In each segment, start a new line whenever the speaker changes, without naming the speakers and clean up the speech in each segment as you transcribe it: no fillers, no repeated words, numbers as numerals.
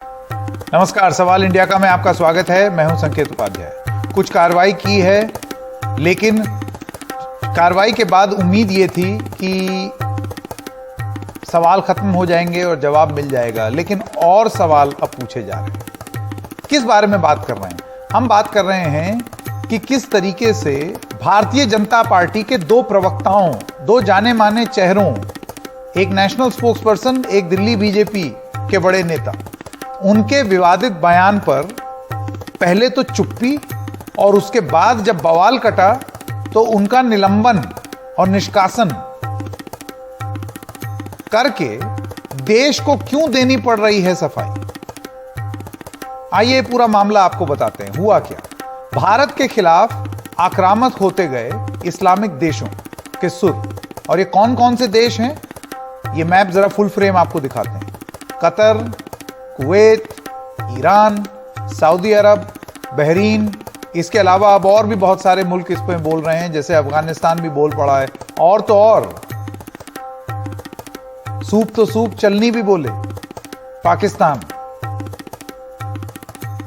नमस्कार, सवाल इंडिया का में आपका स्वागत है। मैं हूं संकेत उपाध्याय। कुछ कार्रवाई की है, लेकिन कार्रवाई के बाद उम्मीद ये थी कि सवाल खत्म हो जाएंगे और जवाब मिल जाएगा, लेकिन और सवाल अब पूछे जा रहे हैं। किस बारे में बात कर रहे हैं? हम बात कर रहे हैं कि किस तरीके से भारतीय जनता पार्टी के दो प्रवक्ताओं, दो जाने माने चेहरों, एक नेशनल स्पोक्सपर्सन, एक दिल्ली बीजेपी के बड़े नेता, उनके विवादित बयान पर पहले तो चुप्पी और उसके बाद जब बवाल कटा तो उनका निलंबन और निष्कासन करके देश को क्यों देनी पड़ रही है सफाई। आइए पूरा मामला आपको बताते हैं। हुआ क्या? भारत के खिलाफ आक्रामक होते गए इस्लामिक देशों के सुर, और ये कौन कौन से देश हैं, ये मैप जरा फुल फ्रेम आपको दिखाते हैं। कतर, कुवैत, ईरान, सऊदी अरब, बहरीन, इसके अलावा अब और भी बहुत सारे मुल्क इस पे बोल रहे हैं, जैसे अफगानिस्तान भी बोल पड़ा है, और तो और सूप तो सूप चलनी भी बोले, पाकिस्तान।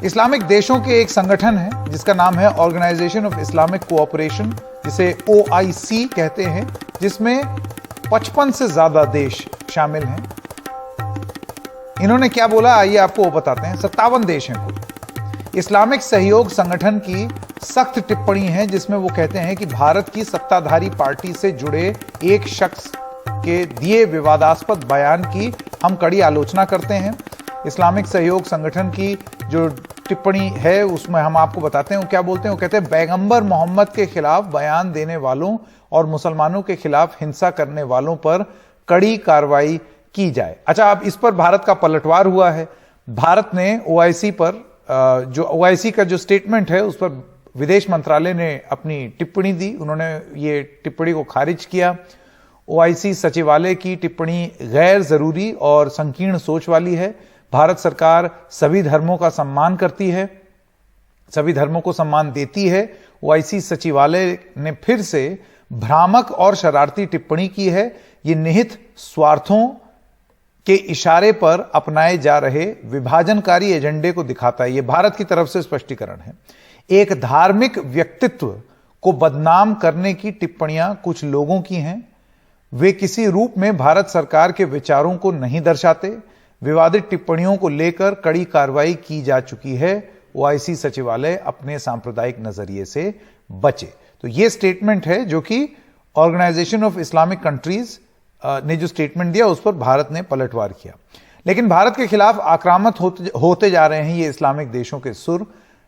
इस्लामिक देशों के एक संगठन है जिसका नाम है ऑर्गेनाइजेशन ऑफ इस्लामिक कोऑपरेशन, जिसे OIC कहते हैं, जिसमें 55 से ज्यादा देश शामिल हैं। इन्होंने क्या बोला, आइए आपको वो बताते हैं। 57 देश हैं कुल। इस्लामिक सहयोग संगठन की सख्त टिप्पणी है जिसमें वो कहते हैं कि भारत की सत्ताधारी पार्टी से जुड़े एक शख्स के दिए विवादास्पद बयान की हम कड़ी आलोचना करते हैं। इस्लामिक सहयोग संगठन की जो टिप्पणी है उसमें हम आपको बताते हैं वो क्या बोलते हैं। वो कहते हैं पैगंबर मोहम्मद के खिलाफ बयान देने वालों और मुसलमानों के खिलाफ हिंसा करने वालों पर कड़ी कार्रवाई की जाए। अच्छा, अब इस पर भारत का पलटवार हुआ है। भारत ने OIC पर जो OIC का जो स्टेटमेंट है उस पर विदेश मंत्रालय ने अपनी टिप्पणी दी। उन्होंने ये टिप्पणी को खारिज किया। OIC सचिवालय की टिप्पणी गैर जरूरी और संकीर्ण सोच वाली है। भारत सरकार सभी धर्मों का सम्मान करती है, सभी धर्मों को सम्मान देती है। OIC सचिवालय ने फिर से भ्रामक और शरारती टिप्पणी की है। ये निहित स्वार्थों के इशारे पर अपनाए जा रहे विभाजनकारी एजेंडे को दिखाता है। यह भारत की तरफ से स्पष्टीकरण है। एक धार्मिक व्यक्तित्व को बदनाम करने की टिप्पणियां कुछ लोगों की हैं। वे किसी रूप में भारत सरकार के विचारों को नहीं दर्शाते। विवादित टिप्पणियों को लेकर कड़ी कार्रवाई की जा चुकी है। OIC सचिवालय अपने सांप्रदायिक नजरिए से बचे। तो यह स्टेटमेंट है जो कि ऑर्गेनाइजेशन ऑफ इस्लामिक कंट्रीज ने जो स्टेटमेंट दिया उस पर भारत ने पलटवार किया। लेकिन भारत के खिलाफ आक्रामक होते जा रहे हैं ये इस्लामिक देशों के सुर।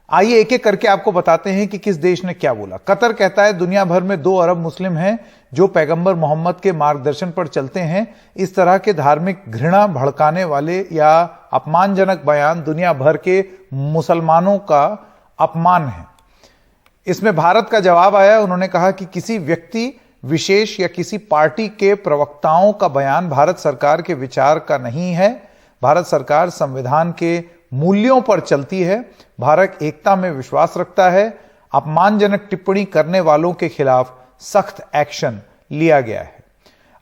आइए एक एक करके आपको बताते हैं कि किस देश ने क्या बोला। कतर कहता है दुनिया भर में 2 अरब मुस्लिम हैं जो पैगंबर मोहम्मद के मार्गदर्शन पर चलते हैं। इस तरह के धार्मिक घृणा भड़काने वाले या अपमानजनक बयान दुनिया भर के मुसलमानों का अपमान है। इसमें भारत का जवाब आया। उन्होंने कहा कि किसी व्यक्ति विशेष या किसी पार्टी के प्रवक्ताओं का बयान भारत सरकार के विचार का नहीं है। भारत सरकार संविधान के मूल्यों पर चलती है। भारत एकता में विश्वास रखता है। अपमानजनक टिप्पणी करने वालों के खिलाफ सख्त एक्शन लिया गया है।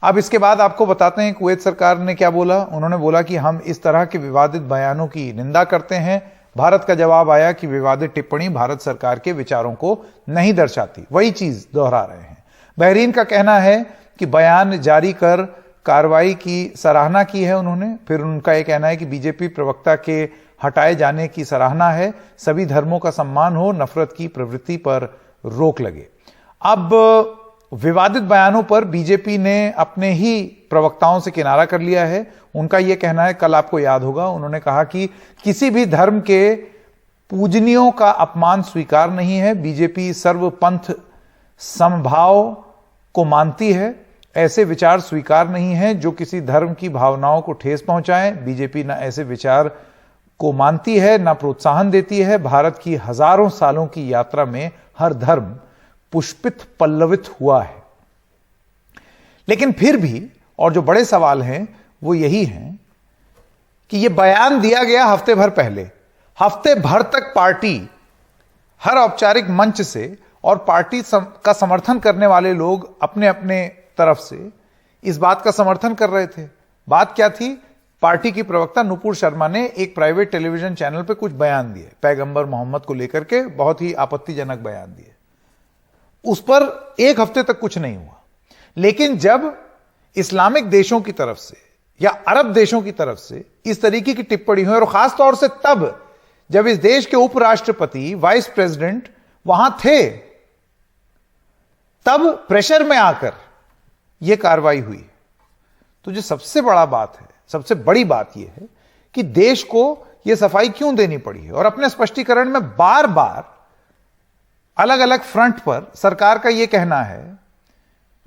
अब इसके बाद आपको बताते हैं कुवैत सरकार ने क्या बोला। उन्होंने बोला कि हम इस तरह के विवादित बयानों की निंदा करते हैं। भारत का जवाब आया कि विवादित टिप्पणी भारत सरकार के विचारों को नहीं दर्शाती। वही चीज दोहरा रहे हैं। बहरीन का कहना है कि बयान जारी कर कार्रवाई की सराहना की है उन्होंने। फिर उनका यह कहना है कि बीजेपी प्रवक्ता के हटाए जाने की सराहना है। सभी धर्मों का सम्मान हो, नफरत की प्रवृत्ति पर रोक लगे। अब विवादित बयानों पर बीजेपी ने अपने ही प्रवक्ताओं से किनारा कर लिया है। उनका यह कहना है, कल आपको याद होगा, उन्होंने कहा कि किसी भी धर्म के पूजनियों का अपमान स्वीकार नहीं है। बीजेपी सर्वपंथ समभाव को मानती है। ऐसे विचार स्वीकार नहीं है जो किसी धर्म की भावनाओं को ठेस पहुंचाएं। बीजेपी ना ऐसे विचार को मानती है, ना प्रोत्साहन देती है। भारत की हजारों सालों की यात्रा में हर धर्म पुष्पित पल्लवित हुआ है। लेकिन फिर भी, और जो बड़े सवाल हैं वो यही हैं कि यह बयान दिया गया हफ्ते भर पहले। हफ्ते भर तक पार्टी हर औपचारिक मंच से और पार्टी का समर्थन करने वाले लोग अपने अपने तरफ से इस बात का समर्थन कर रहे थे। बात क्या थी पार्टी की प्रवक्ता नुपुर शर्मा ने एक प्राइवेट टेलीविजन चैनल पे कुछ बयान दिए पैगंबर मोहम्मद को लेकर के, बहुत ही आपत्तिजनक बयान दिए। उस पर एक हफ्ते तक कुछ नहीं हुआ, लेकिन जब इस्लामिक देशों की तरफ से या अरब देशों की तरफ से इस तरीके की टिप्पणी हुई, और खास तौर से तब जब इस देश के उपराष्ट्रपति, वाइस प्रेसिडेंट वहां थे, तब प्रेशर में आकर यह कार्रवाई हुई। तो जो सबसे बड़ा बात है, सबसे बड़ी बात यह है कि देश को यह सफाई क्यों देनी पड़ी है, और अपने स्पष्टीकरण में बार बार अलग अलग फ्रंट पर सरकार का यह कहना है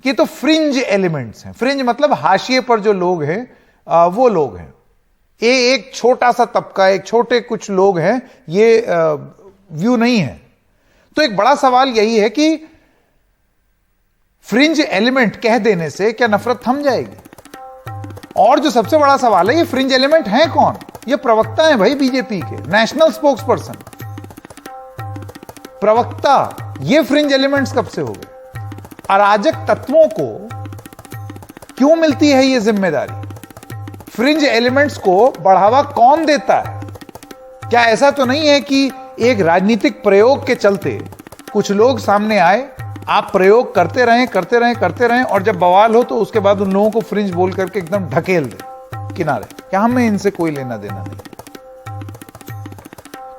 कि तो फ्रिंज एलिमेंट्स हैं। फ्रिंज मतलब हाशिए पर जो लोग हैं, वो लोग हैं, ये एक छोटा सा तबका, एक छोटे कुछ लोग हैं, ये व्यू नहीं है। तो एक बड़ा सवाल यही है कि फ्रिंज एलिमेंट कह देने से क्या नफरत थम जाएगी? और जो सबसे बड़ा सवाल है, ये फ्रिंज एलिमेंट हैं कौन? ये प्रवक्ता हैं भाई बीजेपी के, नेशनल स्पोक्स पर्सन, प्रवक्ता। ये फ्रिंज एलिमेंट्स कब से हो गए? अराजक तत्वों को क्यों मिलती है ये जिम्मेदारी? फ्रिंज एलिमेंट्स को बढ़ावा कौन देता है? क्या ऐसा तो नहीं है कि एक राजनीतिक प्रयोग के चलते कुछ लोग सामने आए, आप प्रयोग करते रहें और जब बवाल हो तो उसके बाद उन लोगों को फ्रिंज बोल करके एकदम ढकेल दे किनारे, क्या हमें इनसे कोई लेना देना नहीं?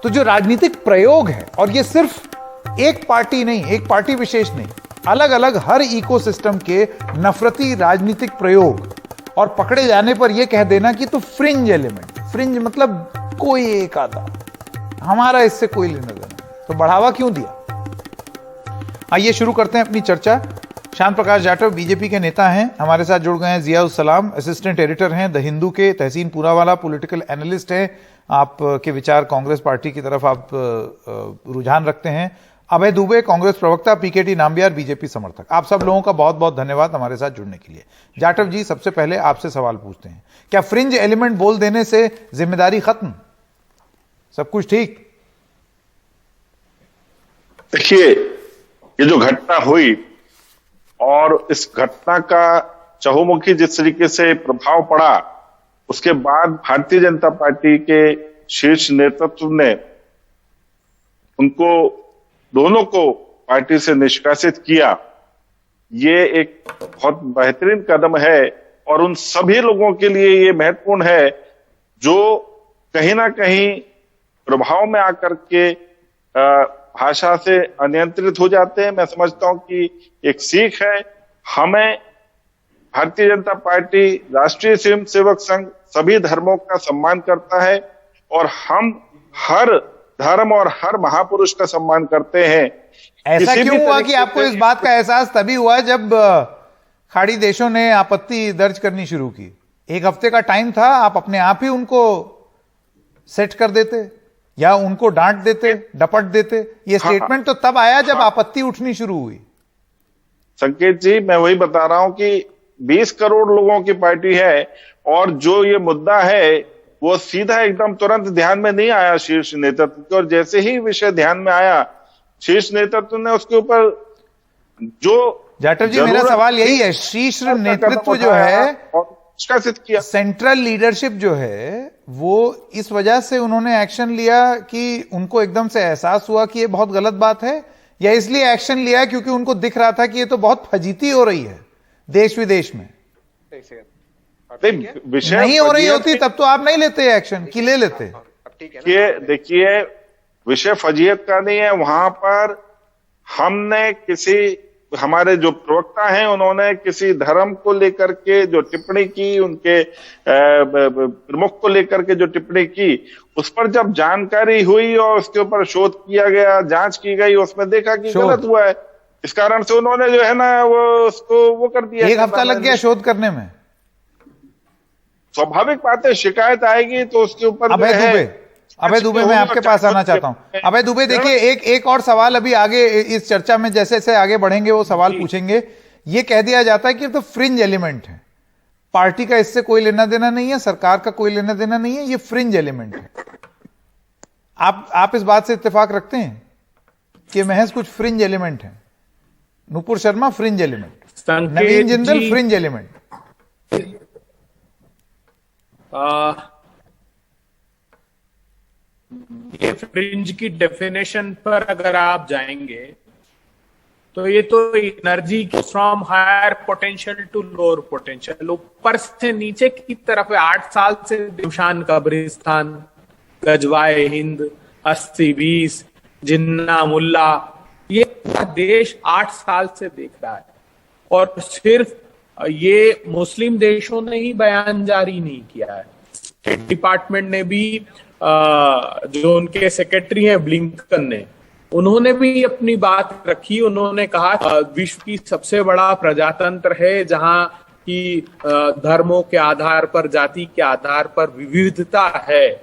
तो जो राजनीतिक प्रयोग है, और ये सिर्फ एक पार्टी नहीं, एक पार्टी विशेष नहीं, अलग अलग हर इकोसिस्टम के नफरती राजनीतिक प्रयोग, और पकड़े जाने पर यह कह देना कि तो फ्रिंज एलिमेंट, फ्रिंज मतलब कोई एक आधा, हमारा इससे कोई लेना देना नहीं, तो बढ़ावा क्यों दिया? आइए शुरू करते हैं अपनी चर्चा। श्याम प्रकाश जाटव बीजेपी के नेता हैं, हमारे साथ जुड़ गए हैं जिया उस सलाम, असिस्टेंट एडिटर हैं द हिंदू के, तहसीन पूनावाला पॉलिटिकल एनालिस्ट हैं, आपके विचार कांग्रेस पार्टी की तरफ आप रुझान रखते हैं, अभय दुबे कांग्रेस प्रवक्ता, पीकेटी नाम्बियार बीजेपी समर्थक। आप सब लोगों का बहुत बहुत धन्यवाद हमारे साथ जुड़ने के लिए। जाटव जी, सबसे पहले आपसे सवाल पूछते हैं, क्या फ्रिंज एलिमेंट बोल देने से जिम्मेदारी खत्म, सब कुछ ठीक?
देखिए, ये जो घटना हुई और इस घटना का चहुमुखी जिस तरीके से प्रभाव पड़ा, उसके बाद भारतीय जनता पार्टी के शीर्ष नेतृत्व ने उनको दोनों को पार्टी से निष्कासित किया। ये एक बहुत बेहतरीन कदम है और उन सभी लोगों के लिए ये महत्वपूर्ण है जो कहीं ना कहीं प्रभाव में आकर के भाषा से अनियंत्रित हो जाते हैं। मैं समझता हूं कि एक सीख है, हमें भारतीय जनता पार्टी, राष्ट्रीय स्वयंसेवक संघ सभी धर्मों का सम्मान करता है और हम हर धर्म और हर महापुरुष का सम्मान करते हैं।
ऐसा क्यों हुआ कि आपको इस बात का एहसास तभी हुआ जब खाड़ी देशों ने आपत्ति दर्ज करनी शुरू की? एक हफ्ते का टाइम था, आप अपने आप ही उनको सेट कर देते या उनको डांट देते, डपट देते। ये स्टेटमेंट तो तब आया जब आपत्ति उठनी शुरू हुई।
संकेत जी, मैं वही बता रहा हूं कि 20 करोड़ लोगों की पार्टी है और जो ये मुद्दा है वो सीधा एकदम तुरंत ध्यान में नहीं आया शीर्ष नेतृत्व के, और जैसे ही विषय ध्यान में आया शीर्ष नेतृत्व ने उसके ऊपर जो
जाटव जी, मेरा सवाल यही है, शीर्ष नेतृत्व जो है,
निष्कासित किया,
सेंट्रल लीडरशिप जो है, वो इस वजह से उन्होंने एक्शन लिया कि उनको एकदम से एहसास हुआ कि ये बहुत गलत बात है, या इसलिए एक्शन लिया क्योंकि उनको दिख रहा था कि ये तो बहुत फजीती हो रही है देश विदेश में?
विषय
नहीं हो रही होती तब तो आप नहीं लेते एक्शन, कि ले लेते?
देखिए, विषय फजीयत का नहीं है। वहां पर हमने हमारे जो प्रवक्ता हैं उन्होंने किसी धर्म को लेकर के जो टिप्पणी की, उनके प्रमुख को लेकर के जो टिप्पणी की, उस पर जब जानकारी हुई और उसके ऊपर शोध किया गया, जांच की गई, उसमें देखा कि गलत हुआ है, इस कारण से उन्होंने जो है ना वो उसको वो कर दिया।
एक हफ्ता लग गया शोध करने में।
स्वाभाविक बात है, शिकायत आएगी तो उसके ऊपर
अभय दुबे, मैं आपके पास आना चाहता हूं। अभय दुबे, देखिए, एक और सवाल अभी आगे इस चर्चा में जैसे जैसे आगे बढ़ेंगे वो सवाल पूछेंगे। ये कह दिया जाता है कि तो फ्रिंज एलिमेंट है, पार्टी का इससे कोई लेना देना नहीं है, सरकार का कोई लेना देना नहीं है, ये फ्रिंज एलिमेंट है। आप इस बात से इत्तेफाक रखते हैं कि महज कुछ फ्रिंज एलिमेंट है? नुपुर शर्मा फ्रिंज एलिमेंट, नवीन जिंदल फ्रिंज एलिमेंट।
आ, ये फ्रिंज की डेफिनेशन पर अगर आप जाएंगे तो ये तो energy from higher potential to lower potential, ऊपर से नीचे की तरफ है। 8 साल से निशान कब्रिस्तान, गजवाए हिंद, 80-20, जिन्ना मुल्ला, ये पूरा देश 8 साल से देख रहा है। और सिर्फ ये मुस्लिम देशों ने ही बयान जारी नहीं किया है, स्टेट डिपार्टमेंट ने भी, जो उनके सेक्रेटरी हैं ब्लिंकन ने, उन्होंने भी अपनी बात रखी। उन्होंने कहा विश्व की सबसे बड़ा प्रजातंत्र है जहां की धर्मों के आधार पर, जाति के आधार पर विविधता है,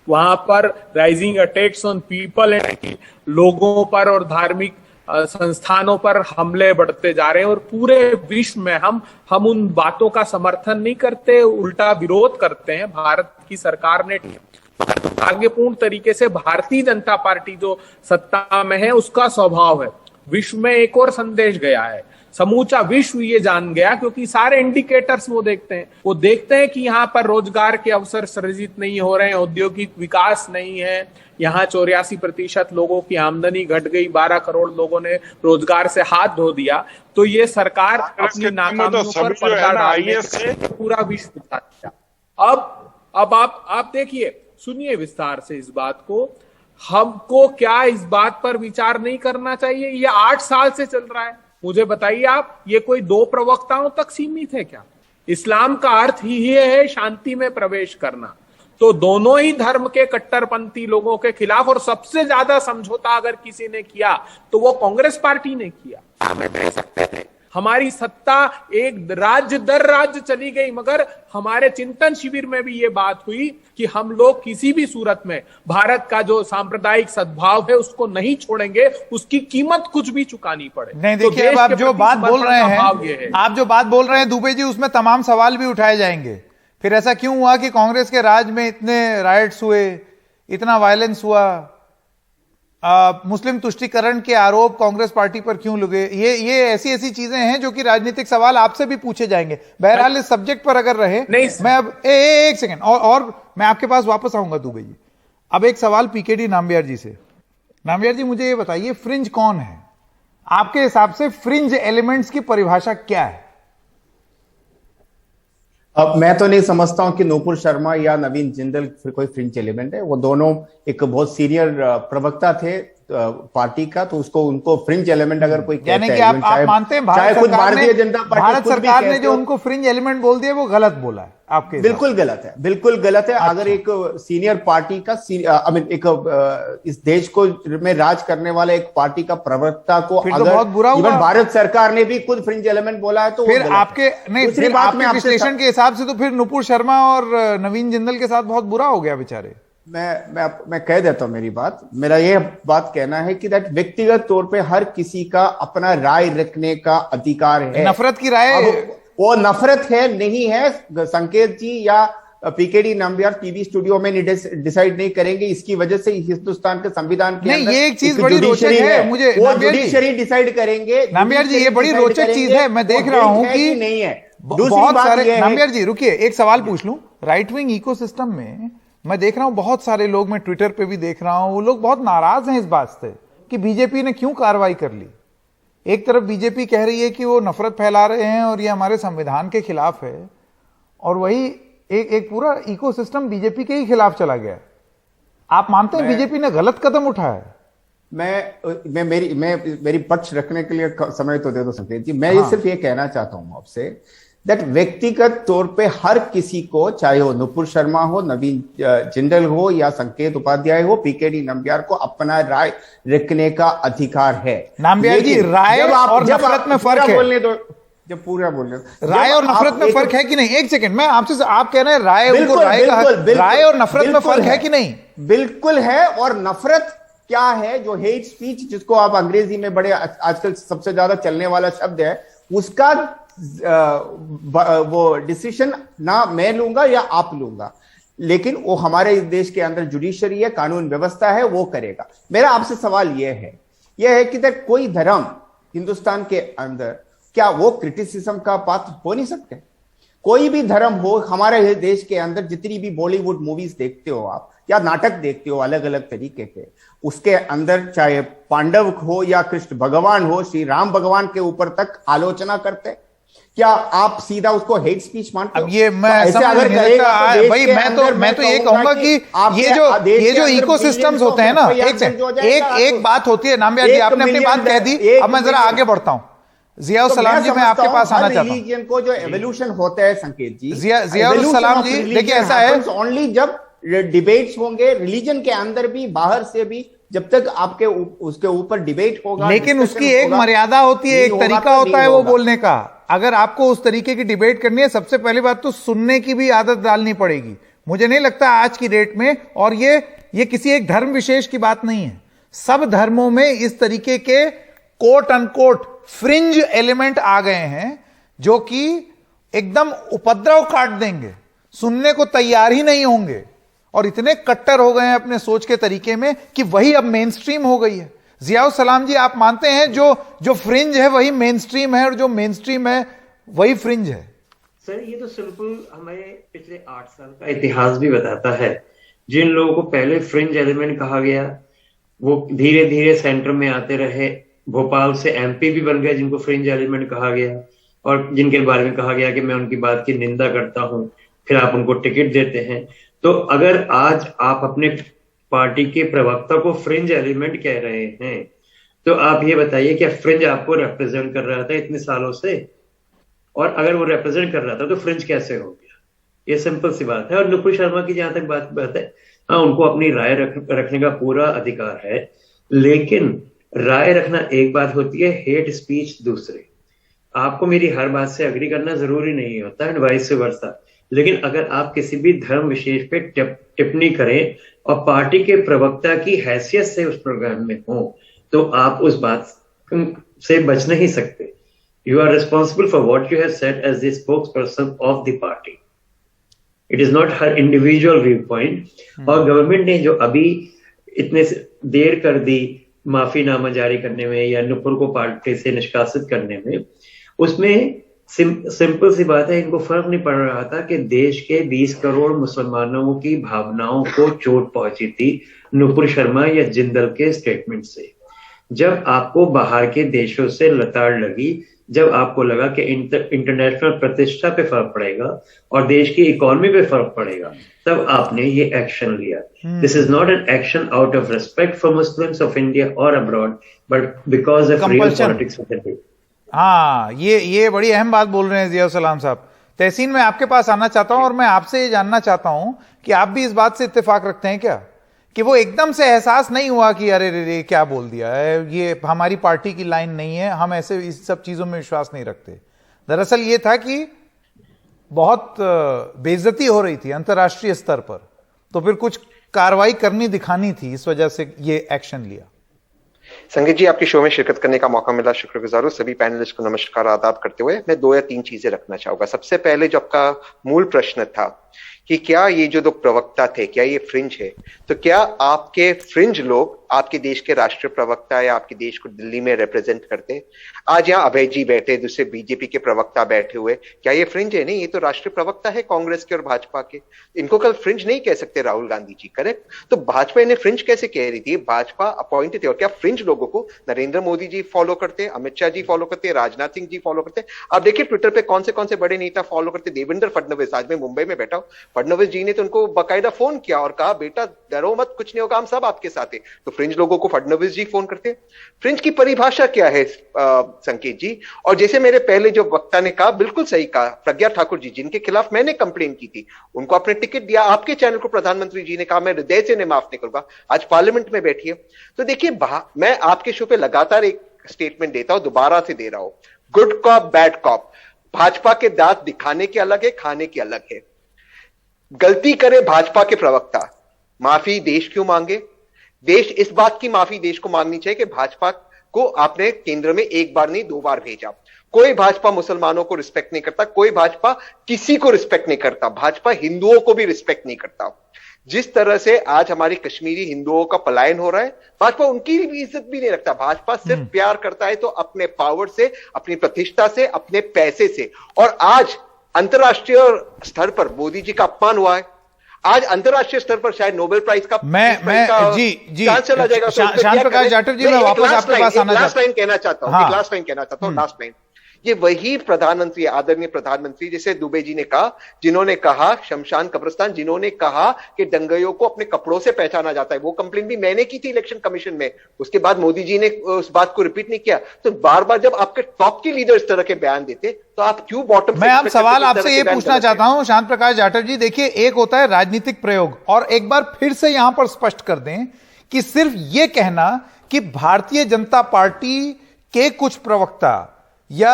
वहां पर rising attacks on people and लोगों पर और धार्मिक संस्थानों पर हमले बढ़ते जा रहे हैं। और पूरे विश्व में हम उन बातों का समर्थन नहीं करते, उल्टा विरोध करते हैं। भारत की सरकार ने दुर्भाग्यपूर्ण तरीके से, भारतीय जनता पार्टी जो सत्ता में है उसका स्वभाव है, विश्व में एक और संदेश गया है, समूचा विश्व ये जान गया, क्योंकि सारे इंडिकेटर्स वो देखते हैं कि यहाँ पर रोजगार के अवसर सृजित नहीं हो रहे हैं, औद्योगिक विकास नहीं है, यहाँ 84% लोगों की आमदनी घट गई, 12 करोड़ लोगों ने रोजगार से हाथ धो दिया। तो ये सरकार अपनी नाकामियों पर पर्दा डालने से पूरा विश्व दिखाता। अब आप देखिए, सुनिए विस्तार से इस बात को। हमको क्या इस बात पर विचार नहीं करना चाहिए? ये 8 साल से चल रहा है। मुझे बताइए आप, ये कोई 2 प्रवक्ताओं तक सीमित है क्या? इस्लाम का अर्थ ही ये है शांति में प्रवेश करना। तो दोनों ही धर्म के कट्टरपंथी लोगों के खिलाफ, और सबसे ज्यादा समझौता अगर किसी ने किया तो वो कांग्रेस पार्टी ने किया। हमारी सत्ता एक राज्य दर राज्य चली गई, मगर हमारे चिंतन शिविर में भी ये बात हुई कि हम लोग किसी भी सूरत में भारत का जो सांप्रदायिक सद्भाव है उसको नहीं छोड़ेंगे, उसकी कीमत कुछ भी चुकानी पड़े।
नहीं देखिए, अब आप जो बात बोल रहे हैं दुबे जी, उसमें तमाम सवाल भी उठाए जाएंगे। फिर ऐसा क्यों हुआ कि कांग्रेस के राज में इतने राइट्स हुए, इतना वायलेंस हुआ, मुस्लिम तुष्टीकरण के आरोप कांग्रेस पार्टी पर क्यों लगे? ये ऐसी चीजें हैं जो कि राजनीतिक सवाल आपसे भी पूछे जाएंगे। बहरहाल इस सब्जेक्ट पर अगर रहे, मैं अब एक सेकंड और मैं आपके पास वापस आऊंगा दुबे जी। अब एक सवाल पीकेडी नाम्बियार जी से। नाम्बियार जी, मुझे ये बताइए, फ्रिंज कौन है आपके हिसाब से? फ्रिंज एलिमेंट्स की परिभाषा क्या है?
अब मैं तो नहीं समझता हूं कि नूपुर शर्मा या नवीन जिंदल कोई फ्रिंज एलिमेंट है। वो दोनों एक बहुत सीनियर प्रवक्ता थे पार्टी का, तो उनको फ्रिंज एलिमेंट अगर कोई कहता है,
यानी कि आप मानते हैं भारत सरकार ने जो उनको फ्रिंज एलिमेंट बोल दिया वो गलत बोला है आपके?
बिल्कुल गलत है, बिल्कुल गलत है। अच्छा। अगर एक सीनियर पार्टी का इस देश को में राज करने वाला एक पार्टी का प्रवक्ता को अगर बहुत बुरा हुआ, भारत सरकार ने भी खुद फ्रिंज एलिमेंट बोला है, तो फिर आपके नहीं, फिर आपके विश्लेषण के हिसाब से तो फिर नुपुर शर्मा और नवीन जिंदल के साथ बहुत बुरा हो गया बेचारे। मैं कह देता हूं मेरी बात। मेरा यह बात कहना है कि दैट व्यक्तिगत तौर पे हर किसी का अपना राय रखने का अधिकार है।
नफरत की राय,
वो नफरत है नहीं है, संकेत जी या पीकेडी नाम्बियार टीवी स्टूडियो में डिसाइड नहीं करेंगे। इसकी वजह से हिंदुस्तान के संविधान के अंदर
ये एक चीज बड़ी रोचक है, मुझे
वो जुडिशरी डिसाइड करेंगे।
नाम्बियार जी, ये बड़ी रोचक चीज है। मैं देख रहा हूं कि
नहीं है।
बहुत सारे, नाम्बियार जी रुकिए, एक सवाल पूछ लूं। राइट विंग इकोसिस्टम में मैं देख रहा हूं बहुत सारे लोग, मैं ट्विटर पे भी देख रहा हूं, वो लोग बहुत नाराज हैं इस बात से कि बीजेपी ने क्यों कार्रवाई कर ली। एक तरफ बीजेपी कह रही है कि वो नफरत फैला रहे हैं और ये हमारे संविधान के खिलाफ है, और वही एक पूरा इकोसिस्टम बीजेपी के ही खिलाफ चला गया। आप मानते हैं बीजेपी ने गलत कदम उठाया?
मेरी पक्ष रखने के लिए समय तो दे दो संकेत जी। मैं ये सिर्फ ये कहना चाहता हूं आपसे दैट व्यक्तिगत तौर पे हर किसी को, चाहे वो नुपुर शर्मा हो, नवीन जिंदल हो या संकेत उपाध्याय हो, पीकेडी नाम्बियार को अपना राय रखने का अधिकार है।
नाम्बियार जी, राय और नफरत में फर्क है।
बोलने दो, जब पूरा बोलने दो।
राय और नफरत में फर्क है कि नहीं? एक सेकंड, मैं आपसे, आप कह रहे हैं राय और नफरत में फर्क है कि नहीं?
बिल्कुल है। और नफरत क्या है? जो हेट स्पीच, जिसको आप अंग्रेजी में बड़े आजकल सबसे ज्यादा चलने वाला शब्द है, उसका वो डिसीजन ना मैं लूंगा या आप लूंगा, लेकिन वो हमारे देश के अंदर जुडिशरी है, कानून व्यवस्था है, वो करेगा। मेरा आपसे सवाल यह है कि कोई धर्म हिंदुस्तान के अंदर क्या वो क्रिटिसिज्म का पात्र हो नहीं सकते? कोई भी धर्म हो, हमारे देश के अंदर जितनी भी बॉलीवुड मूवीज देखते हो आप या नाटक देखते हो अलग अलग तरीके के, उसके अंदर चाहे पांडव हो या कृष्ण भगवान हो, श्री राम भगवान के ऊपर तक आलोचना करते। क्या आप सीधा उसको हेट स्पीच मानते हो?
अब ये मैं
अगर
भाई मैं तो ये कहूंगा कि ये जो इकोसिस्टम्स होते हैं ना, एक बात होती है नामबियार जी, आपने अपनी बात कह दी, अब मैं जरा आगे बढ़ता हूं। जियाउल सलाम जी, मैं आपके पास आना चाहता हूं।
रिलीजन को जो एवोल्यूशन होता है संकेत जी,
जियाउल सलाम जी, देखिए ऐसा है,
ओनली जब डिबेट्स होंगे रिलीजन के अंदर भी बाहर से भी, जब तक आपके उसके ऊपर डिबेट होगा,
लेकिन उसकी एक मर्यादा होती है, एक तरीका होता है वो बोलने का। अगर आपको उस तरीके की डिबेट करनी है, सबसे पहली बात तो सुनने की भी आदत डालनी पड़ेगी। मुझे नहीं लगता आज की डेट में, और ये किसी एक धर्म विशेष की बात नहीं है, सब धर्मों में इस तरीके के कोट अनकोट फ्रिंज एलिमेंट आ गए हैं जो कि एकदम उपद्रव काट देंगे, सुनने को तैयार ही नहीं होंगे, और इतने कट्टर हो गए हैं अपने सोच के तरीके में कि वही अब मेन स्ट्रीम हो गई है। जियाउल सलाम जी, आप मानते हैं जो फ्रिंज है वही मेन स्ट्रीम है, और जो मेन स्ट्रीम है वही फ्रिंज है?
सर, ये तो सिंपल हमें पिछले 8 साल का इतिहास भी बताता है। जिन लोगों को पहले फ्रिंज एलिमेंट कहा गया, वो धीरे धीरे सेंटर में आते रहे। भोपाल से एमपी भी बन गए जिनको फ्रिंज एलिमेंट कहा गया, और जिनके बारे में कहा गया कि मैं उनकी बात की निंदा करता हूं, फिर आप उनको टिकट देते हैं। तो अगर आज आप अपने पार्टी के प्रवक्ता को फ्रिंज एलिमेंट कह रहे हैं, तो आप ये बताइए क्या फ्रिंज आपको रिप्रेजेंट कर रहा था इतने सालों से? और अगर वो रिप्रेजेंट कर रहा था तो फ्रिंज कैसे हो गया? ये सिंपल सी बात है। और नुपुर शर्मा की जहां तक बात है, हाँ, उनको अपनी राय रखने का पूरा अधिकार है, लेकिन राय रखना एक बात होती है, हेट स्पीच दूसरी। आपको मेरी हर बात से अग्री करना जरूरी नहीं होता है, वाइस वर्सा। लेकिन अगर आप किसी भी धर्म विशेष पे टिप्पणी करें और पार्टी के प्रवक्ता की हैसियत से उस प्रोग्राम में हो, तो आप उस बात से बच नहीं सकते। You are responsible for what you have said as the spokesperson of the party. It is not her individual viewpoint. और गवर्नमेंट ने जो अभी इतने देर कर दी माफीनामा जारी करने में या नुपुर को पार्टी से निष्कासित करने में, उसमें सिंपल सी बात है, इनको फर्क नहीं पड़ रहा था कि देश के 20 करोड़ मुसलमानों की भावनाओं को चोट पहुंची थी नुपुर शर्मा या जिंदल के स्टेटमेंट से। जब आपको बाहर के देशों से लताड़ लगी, जब आपको लगा कि इंटरनेशनल प्रतिष्ठा पे फर्क पड़ेगा और देश की इकोनॉमी पे फर्क पड़ेगा, तब आपने ये एक्शन लिया। This is not an action out of respect for Muslims of India और abroad, but because of real politics of the day.
हाँ, ये बड़ी अहम बात बोल रहे हैं जियाउल सलाम साहब। तहसीन, मैं आपके पास आना चाहता हूं और मैं आपसे ये जानना चाहता हूं कि आप भी इस बात से इत्तेफाक रखते हैं क्या कि वो एकदम से एहसास नहीं हुआ कि अरे रे क्या बोल दिया है, ये हमारी पार्टी की लाइन नहीं है, हम ऐसे इस सब चीजों में विश्वास नहीं रखते। दरअसल ये था कि बहुत बेइज्जती हो रही थी अंतर्राष्ट्रीय स्तर पर, तो फिर कुछ कार्रवाई करनी दिखानी थी, इस वजह से ये एक्शन लिया।
संगीत जी, आपके शो में शिरकत करने का मौका मिला, शुक्रगुजार हूं। सभी पैनलिस्ट को नमस्कार आदाब करते हुए मैं 2 या 3 चीजें रखना चाहूंगा। सबसे पहले जो आपका मूल प्रश्न था कि क्या ये जो 2 प्रवक्ता थे, क्या ये फ्रिंज है, तो क्या आपके फ्रिंज लोग आपके देश के राष्ट्रीय प्रवक्ता या आपके देश को दिल्ली में रिप्रेजेंट करते? आज यहाँ अभय जी बैठे, दूसरे बीजेपी के प्रवक्ता बैठे हुए, क्या ये फ्रिंज है? नहीं, ये तो राष्ट्रीय प्रवक्ता है कांग्रेस के और भाजपा के। इनको कल फ्रिंज नहीं कह सकते राहुल गांधी जी, करेक्ट? तो भाजपा इन्हें फ्रिंज कैसे कह रही थी? भाजपा अपॉइंटेड थे। और क्या फ्रिंज लोगों को नरेंद्र मोदी जी फॉलो करते, अमित शाह जी फॉलो करते, राजनाथ सिंह जी फॉलो करते? आप देखिए ट्विटर पे कौन से बड़े नेता फॉलो करते। देवेंद्र फडणवीस, आज मैं मुंबई में बैठा हूं, फडणवीस जी ने तो उनको बाकायदा फोन किया और कहा बेटा डरो मत, कुछ नहीं होगा, हम सब आपके साथ हैं। तो फ्रिंज लोगों को फडणवीस जी फोन करते हैं। फ्रिंज की परिभाषा क्या है संकेत जी? और जैसे मेरे पहले जो वक्ता ने कहा, बिल्कुल सही कहा, प्रज्ञा ठाकुर जी जिनके खिलाफ मैंने कंप्लेन की थी, उनको आपने टिकट दिया, आपके चैनल को प्रधानमंत्री जी ने कहा मैं हृदय से नहीं माफ नहीं करूंगा, आज पार्लियामेंट में बैठी है। तो देखिए, मैं आपके शो पे लगातार एक स्टेटमेंट देता हूं, दोबारा से दे रहा हूं, good cop bad cop. Bhajpa के दांत दिखाने के अलग है, खाने के अलग है। गलती करे भाजपा के प्रवक्ता, माफी देश क्यों मांगे? देश इस बात की माफी देश को मांगनी चाहिए कि भाजपा को आपने केंद्र में 1 बार नहीं 2 बार भेजा। कोई भाजपा मुसलमानों को रिस्पेक्ट नहीं करता, कोई भाजपा किसी को रिस्पेक्ट नहीं करता, भाजपा हिंदुओं को भी रिस्पेक्ट नहीं करता। जिस तरह से आज हमारी कश्मीरी हिंदुओं का पलायन हो रहा है, भाजपा उनकी भी इज्जत भी नहीं रखता। भाजपा सिर्फ प्यार करता है तो अपने पावर से, अपनी प्रतिष्ठा से, अपने पैसे से। और आज अंतर्राष्ट्रीय स्तर पर मोदी जी का अपमान हुआ है। आज अंतर्राष्ट्रीय स्तर पर शायद नोबेल प्राइज का
जी
चला जाएगा।
श्याम प्रकाश जाटव जी, मैं वापस आपके पास आना
लास्ट लाइन कहना चाहता हूँ, लास्ट लाइन कहना चाहता हूँ, लास्ट लाइन। ये वही प्रधानमंत्री, आदरणीय प्रधानमंत्री जैसे दुबे जी ने कहा, जिन्होंने कहा शमशान कब्रिस्तान, जिन्होंने कहा कि दंगाइयों को अपने कपड़ों से पहचाना जाता है। वो कंप्लेंट भी मैंने की थी इलेक्शन कमीशन में, उसके बाद मोदी जी ने उस बात को रिपीट नहीं किया। तो बार बार जब आपके टॉप के लीडर इस तरह के बयान देते तो आप क्यों बॉटम?
मैं आप सवाल आपसे ये पूछना चाहता हूं श्याम प्रकाश जाटव जी, देखिए एक होता है राजनीतिक प्रयोग, और एक बार फिर से यहां पर स्पष्ट कर दें कि सिर्फ ये कहना कि भारतीय जनता पार्टी के कुछ प्रवक्ता या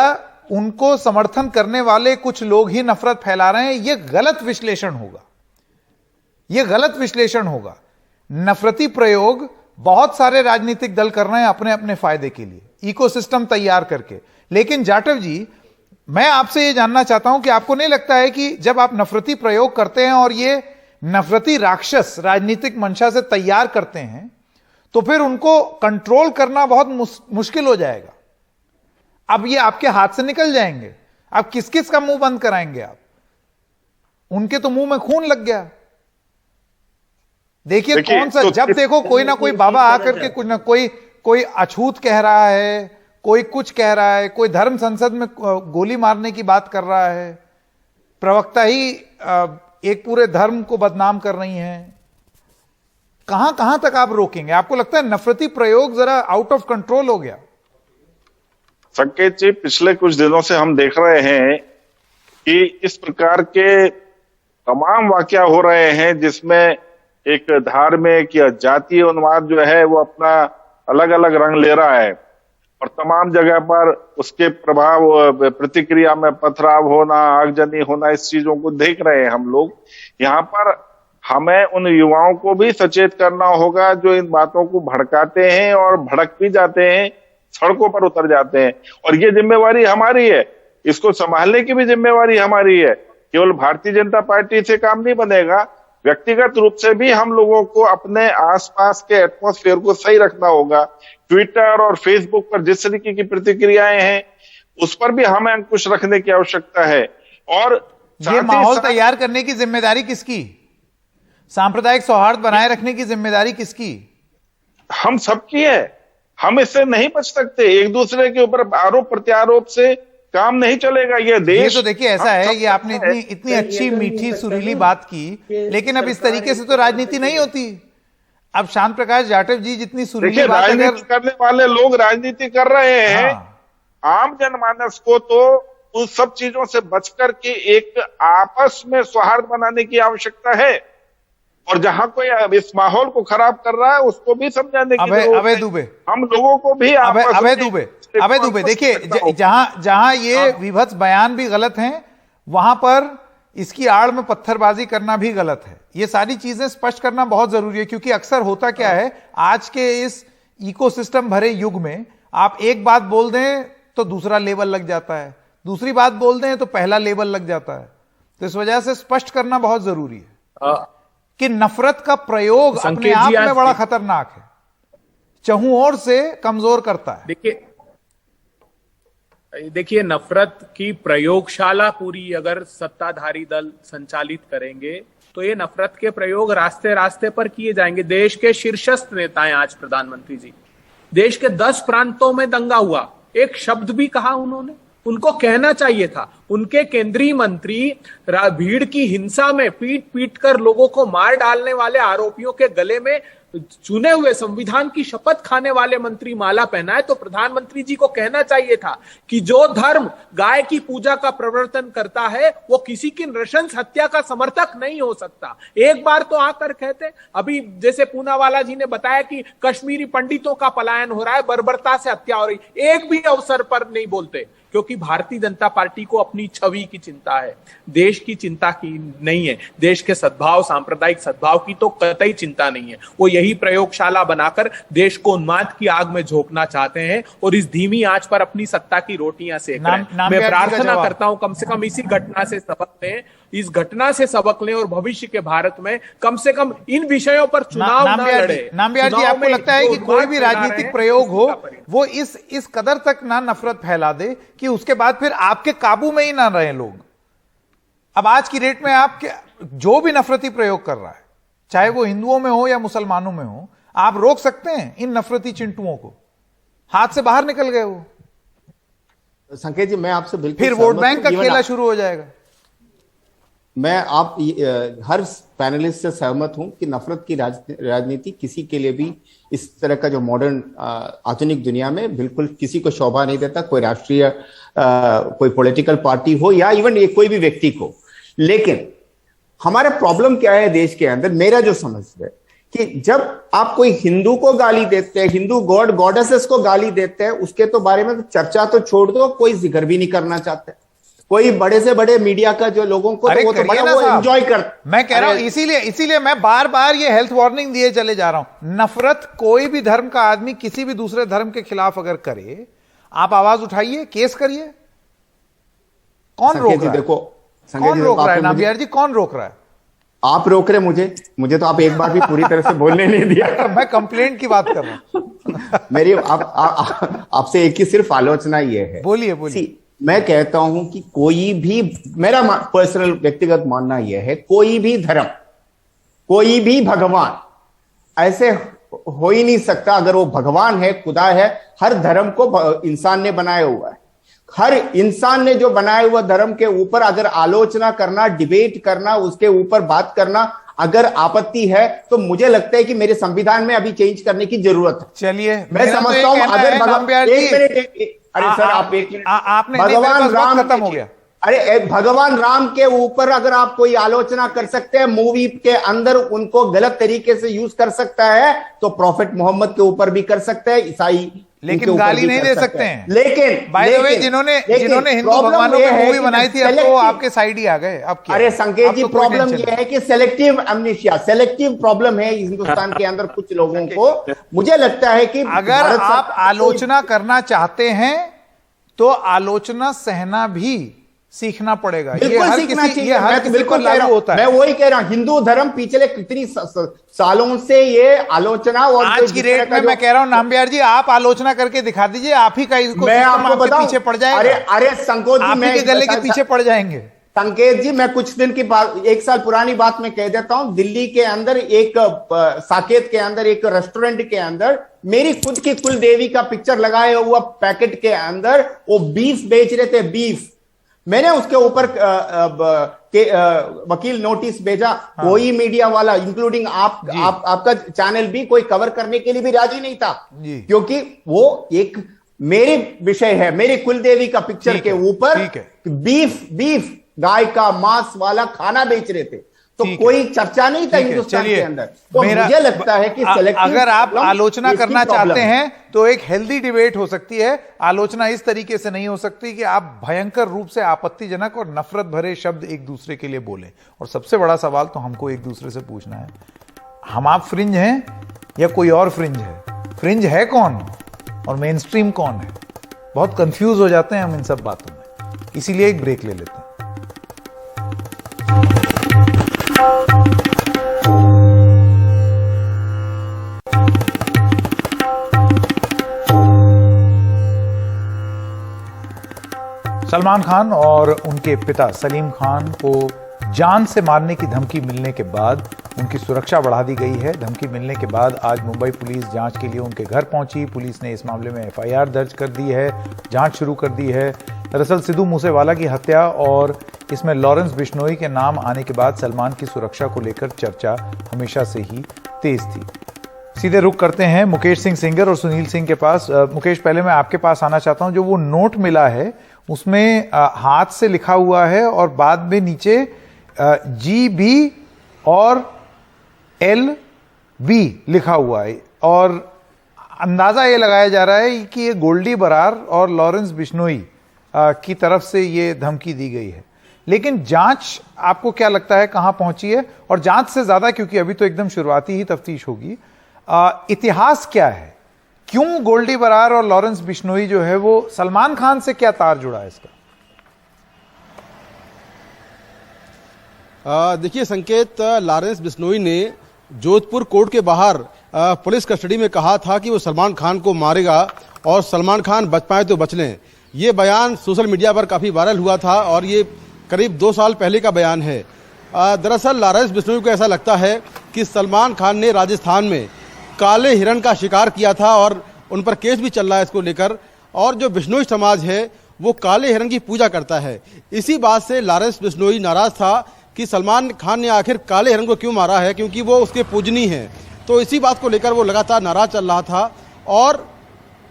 उनको समर्थन करने वाले कुछ लोग ही नफरत फैला रहे हैं, यह गलत विश्लेषण होगा। यह गलत विश्लेषण होगा। नफरती प्रयोग बहुत सारे राजनीतिक दल कर रहे हैं अपने अपने फायदे के लिए, इकोसिस्टम तैयार करके। लेकिन जाटव जी, मैं आपसे यह जानना चाहता हूं कि आपको नहीं लगता है कि जब आप नफरती प्रयोग करते हैं और ये नफरती राक्षस राजनीतिक मंशा से तैयार करते हैं, तो फिर उनको कंट्रोल करना बहुत मुश्किल हो जाएगा। अब ये आपके हाथ से निकल जाएंगे। अब किस किस का मुंह बंद कराएंगे आप? उनके तो मुंह में खून लग गया। देखिए कौन सा, जब देखो कोई ना कोई बाबा आकर के कुछ ना कोई अछूत कह रहा है, कोई कुछ कह रहा है, कोई धर्म संसद में गोली मारने की बात कर रहा है, प्रवक्ता ही एक पूरे धर्म को बदनाम कर रही हैं। कहां कहां तक आप रोकेंगे? आपको लगता है नफरती प्रयोग जरा आउट ऑफ कंट्रोल हो गया?
संकेत जी, पिछले कुछ दिनों से हम देख रहे हैं कि इस प्रकार के तमाम वाकया हो रहे हैं जिसमें एक धार्मिक या जातीय उन्माद जो है वो अपना अलग अलग रंग ले रहा है, और तमाम जगह पर उसके प्रभाव, प्रतिक्रिया में पथराव होना, आगजनी होना, इस चीजों को देख रहे हैं हम लोग। यहाँ पर हमें उन युवाओं को भी सचेत करना होगा जो इन बातों को भड़काते हैं और भड़क भी जाते हैं, सड़कों पर उतर जाते हैं। और ये जिम्मेवारी हमारी है, इसको संभालने की भी जिम्मेवारी हमारी है। केवल भारतीय जनता पार्टी से काम नहीं बनेगा, व्यक्तिगत रूप से भी हम लोगों को अपने आसपास के एटमॉस्फेयर को सही रखना होगा। ट्विटर और फेसबुक पर जिस तरीके की प्रतिक्रियाएं हैं, उस पर भी हमें अंकुश रखने की आवश्यकता है। और
ये माहौल तैयार करने की जिम्मेदारी किसकी? सांप्रदायिक सौहार्द बनाए रखने की जिम्मेदारी किसकी?
हम सबकी है। हम इससे नहीं बच सकते। एक दूसरे के ऊपर आरोप प्रत्यारोप से काम नहीं चलेगा ये देश।
ये तो देखिए ऐसा है, ये आपने इतनी अच्छी मीठी सुरीली बात की, लेकिन अब इस तरीके से तो राजनीति नहीं होती। अब श्याम प्रकाश जाटव जी जितनी सुरीली बात
राजनीति करने वाले लोग राजनीति कर रहे हैं। आम जनमानस को तो उस सब चीजों से बचकर के एक आपस में सौहार्द बनाने की आवश्यकता है, और जहां कोई इस माहौल को खराब कर रहा है उसको भी समझाने की जरूरत है।
अबे दुबे,
हम लोगों को भी
अबे दुबे देखिए, जहां ये विभत्स बयान भी गलत हैं, वहां पर इसकी आड़ में पत्थरबाजी करना भी गलत है। ये सारी चीजें स्पष्ट करना बहुत जरूरी है, क्योंकि अक्सर होता क्या है, आज के इस इकोसिस्टम भरे युग में आप एक बात बोल दें तो दूसरा लेबल लग जाता है, दूसरी बात बोल दें तो पहला लेबल लग जाता है। तो इस वजह से स्पष्ट करना बहुत जरूरी है कि नफरत का प्रयोग अपने आप में बड़ा खतरनाक है, चहुं ओर से कमजोर करता है।
देखिए नफरत की प्रयोगशाला पूरी अगर सत्ताधारी दल संचालित करेंगे तो ये नफरत के प्रयोग रास्ते रास्ते पर किए जाएंगे। देश के शीर्षस्थ नेता हैं आज प्रधानमंत्री जी, देश के 10 प्रांतों में दंगा हुआ, एक शब्द भी कहा उन्होंने? उनको कहना चाहिए था। उनके केंद्रीय मंत्री भीड़ की हिंसा में पीट पीट कर लोगों को मार डालने वाले आरोपियों के गले में चुने हुए संविधान की शपथ खाने वाले मंत्री माला पहनाए, तो प्रधानमंत्री जी को कहना चाहिए था कि जो धर्म गाय की पूजा का प्रवर्तन करता है वो किसी की नृशंस हत्या का समर्थक नहीं हो सकता। एक बार तो आकर कहते, अभी जैसे पूनावाला जी ने बताया कि कश्मीरी पंडितों का पलायन हो रहा है, बर्बरता से हत्या हो रही, एक भी अवसर पर नहीं बोलते, क्योंकि भारतीय जनता पार्टी को अपनी छवि की चिंता है, देश की चिंता की नहीं है। देश के सद्भाव, सांप्रदायिक सद्भाव की तो कतई चिंता नहीं है। वो यही प्रयोगशाला बनाकर देश को उन्माद की आग में झोंकना चाहते हैं और इस धीमी आंच पर अपनी सत्ता की रोटियां सेक रहे हैं। मैं प्रार्थना करता हूं कम से कम इसी घटना से सबक लें, इस घटना से सबक लें और भविष्य के भारत में कम से कम इन विषयों पर चुनाव ना लड़े।
नामबिहार जी, आपको लगता है कि कोई भी राजनीतिक प्रयोग हो वो इस कदर तक ना नफरत फैला दे कि उसके बाद फिर आपके काबू में ही ना रहे लोग? अब आज की डेट में आप जो भी नफरती प्रयोग कर रहा है, चाहे वो हिंदुओं में हो या मुसलमानों में हो, आप रोक सकते हैं इन नफरती चिंटुओं को? हाथ से बाहर निकल गए वो।
संकेत जी, मैं आपसे बिल्कुल
फिर वोट बैंक का खेला शुरू हो जाएगा।
मैं हर पैनलिस्ट से सहमत हूं कि नफरत की राजनीति किसी के लिए भी इस तरह का जो मॉडर्न आधुनिक दुनिया में बिल्कुल किसी को शोभा नहीं देता, कोई राष्ट्रीय कोई पॉलिटिकल पार्टी हो या इवन ये कोई भी व्यक्ति को। लेकिन हमारा प्रॉब्लम क्या है देश के अंदर, मेरा जो समझ है कि जब आप कोई हिंदू को गाली देते हैं, हिंदू गॉड गॉडेसेस को गाली देते हैं, उसके तो बारे में तो चर्चा तो छोड़ दो, कोई जिक्र भी नहीं करना चाहते। कोई बड़े से बड़े मीडिया का जो लोगों को तो वो तो बड़ा वो एंजॉय करते।
मैं कह रहा हूं इसीलिए मैं बार बार ये हेल्थ वार्निंग दिए चले जा रहा हूं। नफरत कोई भी धर्म का आदमी किसी भी दूसरे धर्म के खिलाफ अगर करे, आप आवाज उठाइए, केस करिए। कौन रोक रहा है?
देखो
कौन रोक रहा है नामबिहार जी? कौन रोक रहा है?
आप रोक रहे मुझे तो आप एक बार भी पूरी तरह से बोलने नहीं दिया।
मैं कंप्लेंट की बात कर रहा हूं।
मेरी आपसे एक ही सिर्फ आलोचना ये है।
बोलिए।
मैं कहता हूं कि कोई भी, मेरा पर्सनल व्यक्तिगत मानना यह है, कोई भी धर्म, कोई भी भगवान ऐसे हो ही नहीं सकता। अगर वो भगवान है, खुदा है, हर धर्म को इंसान ने बनाया हुआ है। हर इंसान ने जो बनाए हुआ धर्म के ऊपर अगर आलोचना करना, डिबेट करना, उसके ऊपर बात करना अगर आपत्ति है, तो मुझे लगता है कि मेरे संविधान में अभी चेंज करने की जरूरत है।
चलिए,
मैं समझता हूं अगर अरे सर आप एक मिनट,
आपने
भगवान राम
खत्म हो गया।
अरे भगवान राम के ऊपर अगर आप कोई आलोचना कर सकते हैं, मूवी के अंदर उनको गलत तरीके से यूज कर सकता है, तो प्रॉफिट मोहम्मद के ऊपर भी कर सकते हैं, ईसाई,
लेकिन गाली नहीं दे सकते हैं।
लेकिन
बाय द वे जिन्होंने हिंदू भगवानों की मूवी बनाई थी, अब तो आपके साइड ही आ गए। अब क्या?
अरे संकेत जी, प्रॉब्लम ये है कि सेलेक्टिव एमनेशिया, सेलेक्टिव प्रॉब्लम है हिंदुस्तान के अंदर कुछ लोगों को। मुझे लगता है कि
अगर आप आलोचना करना चाहते हैं तो आलोचना सहना भी सीखना पड़ेगा।
बिल्कुल सीखना चाहिए। मैं वही कह रहा हूं, हिंदू धर्म पिछले कितनी सालों से ये आलोचना और
आज की डेट में मैं कह रहा हूं नामबिहार जी, आप आलोचना करके दिखा दीजिए, आप ही का इसको
मैं आपको बताऊं,
पीछे पड़ जाएगा।
अरे संकोच जी,
मैं गले के पीछे पड़ जाएंगे।
संकेत जी, मैं कुछ दिन की बात, एक साल पुरानी बात में कह देता हूं। दिल्ली के अंदर एक साकेत के अंदर एक रेस्टोरेंट के अंदर मेरी खुद की कुल देवी का पिक्चर लगाया हुआ पैकेट के अंदर वो बीफ बेच रहे थे, बीफ। मैंने उसके ऊपर वकील नोटिस भेजा। हाँ। कोई मीडिया वाला इंक्लूडिंग आपका चैनल भी कोई कवर करने के लिए भी राजी नहीं था, क्योंकि वो एक मेरे विषय है, मेरी कुलदेवी का पिक्चर के ऊपर बीफ गाय का मांस वाला खाना बेच रहे थे, तो कोई चर्चा नहीं था हिंदुस्तान के अंदर। तो मुझे लगता है कि
अगर आप आलोचना करना चाहते हैं तो एक हेल्दी डिबेट हो सकती है। आलोचना इस तरीके से नहीं हो सकती कि आप भयंकर रूप से आपत्तिजनक और नफरत भरे शब्द एक दूसरे के लिए बोले। और सबसे बड़ा सवाल तो हमको एक दूसरे से पूछना है, हम आप फ्रिंज हैं या कोई और फ्रिंज है? फ्रिंज है कौन और मेन स्ट्रीम कौन है? बहुत कंफ्यूज हो जाते हैं हम इन सब बातों में। इसीलिए एक ब्रेक ले लेते हैं। सलमान खान और उनके पिता सलीम खान को जान से मारने की धमकी मिलने के बाद उनकी सुरक्षा बढ़ा दी गई है। धमकी मिलने के बाद आज मुंबई पुलिस जांच के लिए उनके घर पहुंची। पुलिस ने इस मामले में एफआईआर दर्ज कर दी है, जांच शुरू कर दी है। दरअसल सिद्धू मूसेवाला की हत्या और इसमें लॉरेंस बिश्नोई के नाम आने के बाद सलमान की सुरक्षा को लेकर चर्चा हमेशा से ही तेज थी। सीधे रुख करते हैं मुकेश सिंह सेंगर और सुनील सिंह के पास। मुकेश, पहले मैं आपके पास आना चाहता हूं। जो वो नोट मिला है उसमें हाथ से लिखा हुआ है और बाद में नीचे GB और LB लिखा हुआ है, और अंदाजा ये लगाया जा रहा है कि ये गोल्डी बरार और लॉरेंस बिश्नोई की तरफ से ये धमकी दी गई है। लेकिन जांच आपको क्या लगता है कहां पहुंची है? और जांच से ज्यादा, क्योंकि अभी तो एकदम शुरुआती ही तफ्तीश होगी, इतिहास क्या है? क्यों गोल्डी बरार और लॉरेंस बिश्नोई जो है वो सलमान खान से क्या तार जुड़ा है इसका?
देखिए संकेत, लॉरेंस बिश्नोई ने जोधपुर कोर्ट के बाहर पुलिस कस्टडी में कहा था कि वो सलमान खान को मारेगा और सलमान खान बच पाए तो बच लें। ये बयान सोशल मीडिया पर काफ़ी वायरल हुआ था और ये करीब 2 साल पहले का बयान है। दरअसल लॉरेंस बिश्नोई को ऐसा लगता है कि सलमान खान ने राजस्थान में काले हिरण का शिकार किया था और उन पर केस भी चल रहा है इसको लेकर, और जो बिश्नोई समाज है वो काले हिरण की पूजा करता है। इसी बात से लॉरेंस बिश्नोई नाराज था कि सलमान खान ने आखिर काले हिरण को क्यों मारा है, क्योंकि वो उसके पूजनी हैं। तो इसी बात को लेकर वो लगातार नाराज चल रहा था। और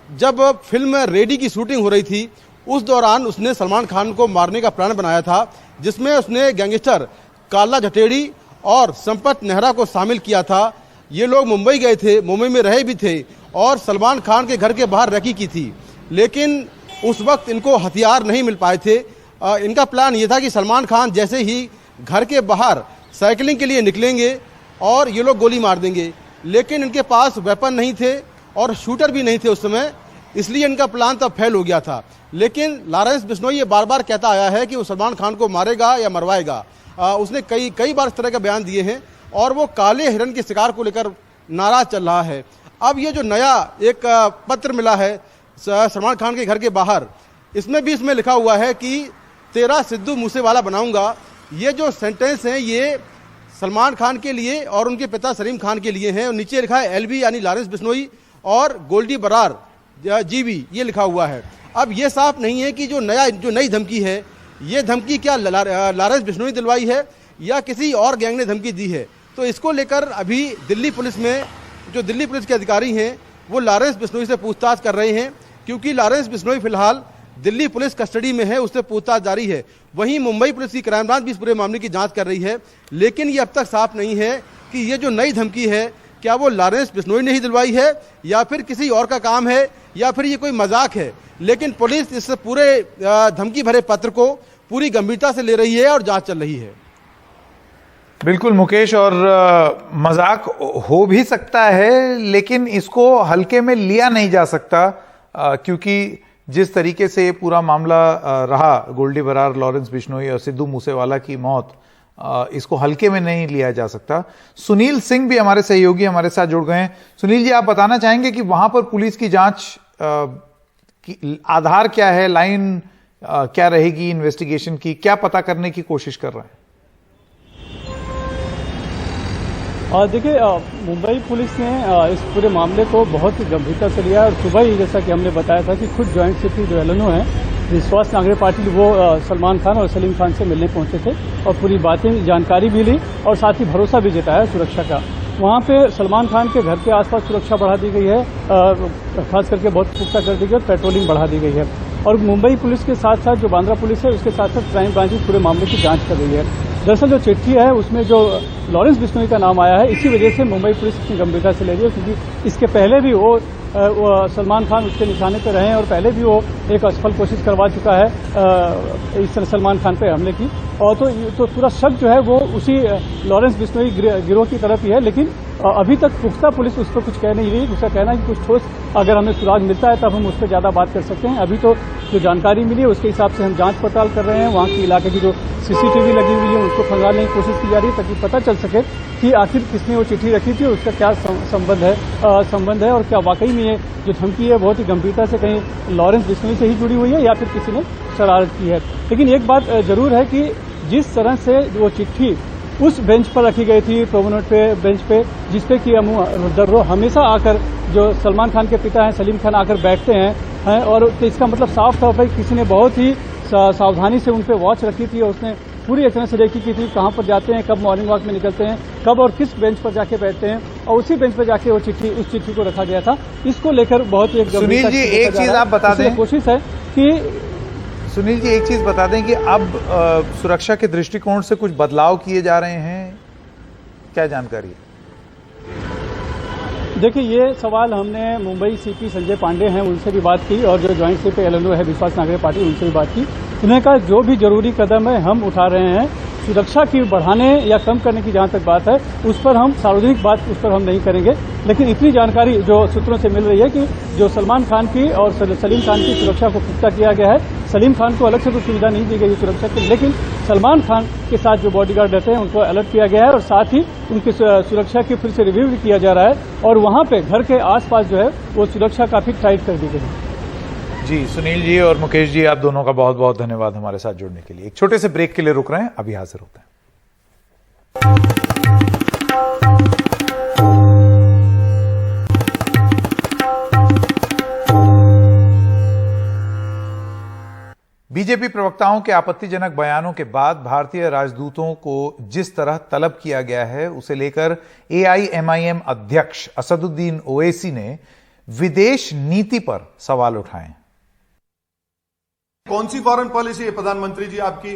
जब फिल्म रेडी की शूटिंग हो रही थी उस दौरान उसने सलमान खान को मारने का प्लान बनाया था, जिसमें उसने गैंगस्टर काला जटेड़ी और संपत नेहरा को शामिल किया था। ये लोग मुंबई गए थे, मुंबई में रहे भी थे और सलमान खान के घर के बाहर रेकी की थी, लेकिन उस वक्त इनको हथियार नहीं मिल पाए थे। इनका प्लान ये था कि सलमान खान जैसे ही घर के बाहर साइकिलिंग के लिए निकलेंगे और ये लोग गोली मार देंगे, लेकिन इनके पास वेपन नहीं थे और शूटर भी नहीं थे उस समय, इसलिए इनका प्लान तब फेल हो गया था। लेकिन लॉरेंस बिश्नोई ये बार बार कहता आया है कि वो सलमान खान को मारेगा या मरवाएगा। उसने कई बार इस तरह का बयान दिए हैं और वो काले हिरण के शिकार को लेकर नाराज चल रहा है। अब ये जो नया एक पत्र मिला है सलमान खान के घर के बाहर, इसमें लिखा हुआ है कि तेरा सिद्धू मूसेवाला बनाऊंगा। ये जो सेंटेंस हैं ये सलमान खान के लिए और उनके पिता सलीम खान के लिए हैं, और नीचे लिखा है एलबी यानी लॉरेंस बिश्नोई और गोल्डी बरार जीबी, ये लिखा हुआ है। अब ये साफ नहीं है कि जो नई धमकी है, ये धमकी क्या लॉरेंस बिश्नोई दिलवाई है या किसी और गैंग ने धमकी दी है। तो इसको लेकर अभी दिल्ली पुलिस में जो दिल्ली पुलिस के अधिकारी हैं वो लॉरेंस बिश्नोई से पूछताछ कर रहे हैं, क्योंकि लॉरेंस बिश्नोई फिलहाल दिल्ली पुलिस कस्टडी में है, उससे पूछताछ जारी है। वहीं मुंबई पुलिस की क्राइम ब्रांच भी इस पूरे मामले की जांच कर रही है, लेकिन ये अब तक साफ नहीं है कि ये जो नई धमकी है क्या वो लॉरेंस बिश्नोई ने ही दिलवाई है या फिर किसी और का काम है या फिर ये कोई मजाक है। लेकिन पुलिस इस पूरे धमकी भरे पत्र को पूरी गंभीरता से ले रही है और जांच चल रही है।
बिल्कुल मुकेश, और मजाक हो भी सकता है लेकिन इसको हल्के में लिया नहीं जा सकता, क्योंकि जिस तरीके से ये पूरा मामला रहा, गोल्डी बरार, लॉरेंस बिश्नोई और सिद्धू मूसेवाला की मौत, इसको हल्के में नहीं लिया जा सकता। सुनील सिंह भी हमारे सहयोगी हमारे साथ जुड़ गए हैं। सुनील जी, आप बताना चाहेंगे कि वहां पर पुलिस की जांच की आधार क्या है, लाइन क्या रहेगी इन्वेस्टिगेशन की, क्या पता करने की कोशिश कर रहे हैं?
देखिए, मुंबई पुलिस ने इस पूरे मामले को बहुत ही गंभीरता से लिया और सुबह ही जैसा कि हमने बताया था कि खुद जॉइंट सेक्रेटरी जो एलएनओ है विश्वास नागरिक पार्टी, वो सलमान खान और सलीम खान से मिलने पहुंचे थे और पूरी बातें जानकारी भी ली और साथ ही भरोसा भी जताया सुरक्षा का। वहाँ पे सलमान खान के घर के आसपास सुरक्षा बढ़ा दी गई है, खास करके बहुत पुख्ता कर दी गई है, पेट्रोलिंग बढ़ा दी गई है। और मुंबई पुलिस के साथ साथ जो बांद्रा पुलिस है उसके साथ साथ क्राइम ब्रांच पूरे मामले की जांच कर रही है। दरअसल जो चिट्ठी है उसमें जो लॉरेंस बिश्नोई का नाम आया है, इसी वजह से मुंबई पुलिस इतनी गंभीरता से ले रही है, क्योंकि इसके पहले भी वो सलमान खान उसके निशाने पर रहे हैं और पहले भी वो एक असफल कोशिश करवा चुका है इस सलमान खान पे हमले की। और तो पूरा शक जो है वो उसी लॉरेंस बिश्नोई गिरोह की तरफ ही है, लेकिन अभी तक पुख्ता पुलिस उस पर कुछ कह नहीं रही। उसका कहना है कि कुछ ठोस अगर हमें सुराग मिलता है तब हम उस पर ज्यादा बात कर सकते हैं। अभी तो जो जानकारी मिली है उसके हिसाब से हम जांच पड़ताल कर रहे हैं। वहाँ के इलाके की जो सीसीटीवी लगी हुई है उसको खंगालने की कोशिश की जा रही है ताकि पता चल सके कि आखिर किसने वो चिट्ठी रखी थी और उसका क्या संबंध है और क्या वाकई में ये जो धमकी है बहुत ही गंभीरता से कहीं लॉरेंस बिश्नोई से ही जुड़ी हुई है या फिर किसी ने शरारत की है। लेकिन एक बात जरूर है कि जिस तरह से वो चिट्ठी उस बेंच पर रखी गई थी, प्रोमेनेड पे बेंच पे, जिसपे कि हमेशा आकर जो सलमान खान के पिता हैं सलीम खान आकर बैठते हैं और तो इसका मतलब साफ तौर पर किसी ने बहुत ही सावधानी से उन पर वॉच रखी थी और उसने पूरी एक तरह से रेकी की थी कहाँ पर जाते हैं, कब मॉर्निंग वॉक में निकलते हैं, कब और किस बेंच पर जाके बैठते हैं, और उसी बेंच पर जाके वो उस चिट्ठी को रखा गया था। इसको लेकर बहुत ही
सुनील जी एक चीज आप बता दें,
कोशिश है कि
सुनील जी एक चीज बता दें कि अब सुरक्षा के दृष्टिकोण से कुछ बदलाव किए जा रहे हैं, क्या जानकारी है?
देखिए, ये सवाल हमने मुंबई सीपी संजय पांडे हैं उनसे भी बात की और जो ज्वाइंट सीपी एलएनओ है विश्वास नागरिक पार्टी उनसे भी बात की। उन्होंने कहा जो भी जरूरी कदम है हम उठा रहे हैं, सुरक्षा की बढ़ाने या कम करने की जहां तक बात है उस पर हम सार्वजनिक बात उस पर हम नहीं करेंगे। लेकिन इतनी जानकारी जो सूत्रों से मिल रही है कि जो सलमान खान की और सलीम खान की सुरक्षा को पुख्ता किया गया है। सलीम खान को अलग से कोई सुविधा नहीं दी गई सुरक्षा की, लेकिन सलमान खान के साथ जो बॉडीगार्ड रहते हैं उनको अलर्ट किया गया है और साथ ही उनकी सुरक्षा की फिर से रिव्यू भी किया जा रहा है और वहां पे घर के आसपास जो है वो सुरक्षा काफी टाइट कर दी गई है।
जी सुनील जी और मुकेश जी, आप दोनों का बहुत बहुत धन्यवाद हमारे साथ जुड़ने के लिए। एक छोटे से ब्रेक के लिए रुक रहे हैं, अभी हाजिर होते हैं। बीजेपी प्रवक्ताओं के आपत्तिजनक बयानों के बाद भारतीय राजदूतों को जिस तरह तलब किया गया है, उसे लेकर AIMIM अध्यक्ष असदुद्दीन ओवैसी ने विदेश नीति पर सवाल उठाए।
कौन सी फॉरेन पॉलिसी है प्रधानमंत्री जी आपकी?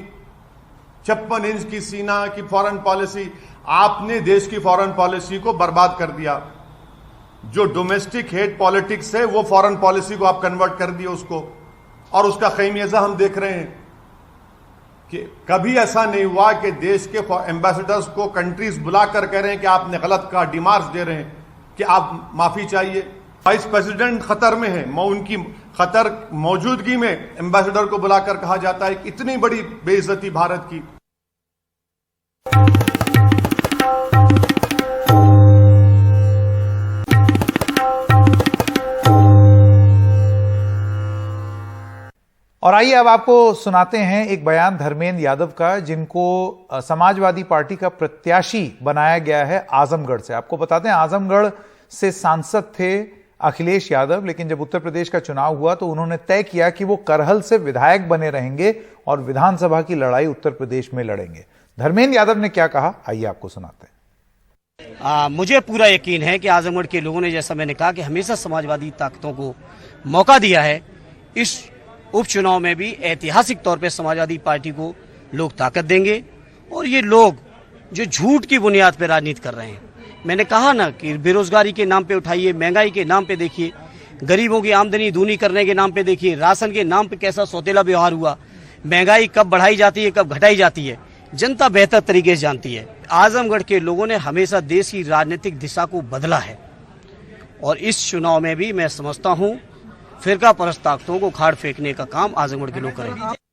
56 इंच की सीना की फॉरेन पॉलिसी। आपने देश की फॉरेन पॉलिसी को बर्बाद कर दिया। जो डोमेस्टिक हेट पॉलिटिक्स है वो फॉरेन पॉलिसी को आप कन्वर्ट कर दिए उसको, और उसका खमीयाजा हम देख रहे हैं कि कभी ऐसा नहीं हुआ कि देश के एम्बेसडर्स को कंट्रीज बुलाकर कह रहे हैं कि आपने गलत कहा, डिमार्च दे रहे हैं कि आप माफी चाहिए। वाइस प्रेसिडेंट खतर में है, उनकी खतर मौजूदगी में एम्बेसडर को बुलाकर कहा जाता है कि इतनी बड़ी बेइज्जती भारत की।
और आइए अब आपको सुनाते हैं एक बयान धर्मेंद्र यादव का, जिनको समाजवादी पार्टी का प्रत्याशी बनाया गया है आजमगढ़ से। आपको बताते हैं आजमगढ़ से सांसद थे अखिलेश यादव, लेकिन जब उत्तर प्रदेश का चुनाव हुआ तो उन्होंने तय किया कि वो करहल से विधायक बने रहेंगे और विधानसभा की लड़ाई उत्तर प्रदेश में लड़ेंगे। धर्मेंद्र यादव ने क्या कहा, आइए आपको सुनाते हैं।
मुझे पूरा यकीन है कि आजमगढ़ के लोगों ने, जैसा मैंने कहा, कि हमेशा समाजवादी ताकतों को मौका दिया है। इस उपचुनाव में भी ऐतिहासिक तौर पे समाजवादी पार्टी को लोग ताकत देंगे। और ये लोग जो झूठ की बुनियाद पे राजनीति कर रहे हैं, मैंने कहा ना कि बेरोजगारी के नाम पे उठाइए, महंगाई के नाम पे देखिए, गरीबों की आमदनी दूनी करने के नाम पे देखिए, राशन के नाम पे कैसा सौतेला व्यवहार हुआ। महंगाई कब बढ़ाई जाती है, कब घटाई जाती है, जनता बेहतर तरीके से जानती है। आजमगढ़ के लोगों ने हमेशा देश की राजनीतिक दिशा को बदला है, और इस चुनाव में भी मैं समझता हूँ फिरका परस्त ताकतों को खाड़ फेंकने का काम आजमगढ़ के लोग करेंगे।